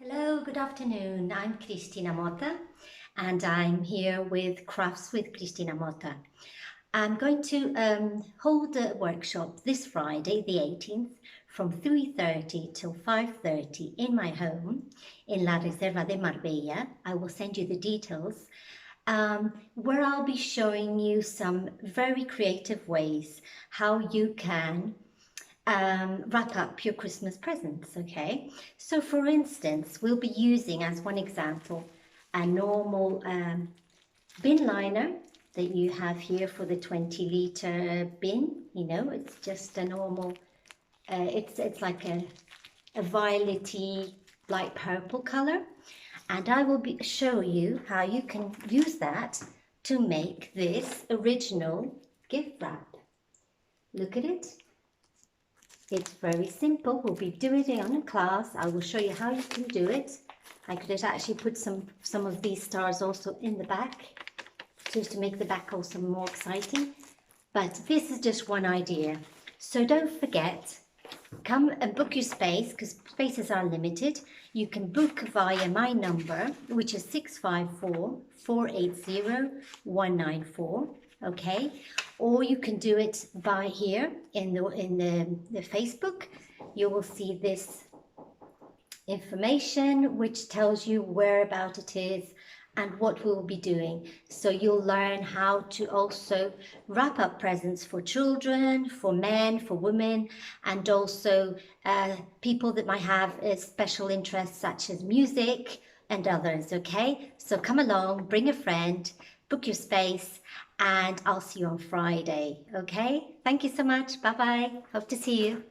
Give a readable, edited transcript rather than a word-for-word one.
Hello, good afternoon. I'm Cristina Mota and I'm here with Crafts with Cristina Mota. I'm going to hold a workshop this Friday, the 18th, from 3:30 till 5:30 in my home in La Reserva de Marbella. I will send you the details, where I'll be showing you some very creative ways how you can wrap up your Christmas presents, okay? So for instance, we'll be using as one example a normal bin liner that you have here for the 20-litre bin. You know, it's just a normal, it's like a violet-y, light purple color. And I will show you how you can use that to make this original gift wrap. Look at it. It's very simple. We'll be doing it on a class. I will show you how you can do it. I could actually put some of these stars also in the back, just to make the back also more exciting. But this is just one idea. So don't forget, come and book your space, because spaces are limited. You can book via my number, which is 654-480-194. Okay, or you can do it by here in the Facebook. You will see this information which tells you whereabout it is and what we'll be doing. So you'll learn how to also wrap up presents for children, for men, for women, and also people that might have special interests such as music and others, okay? So come along, bring a friend, book your space, and I'll see you on Friday, okay? Thank you so much. Bye-bye. Hope to see you.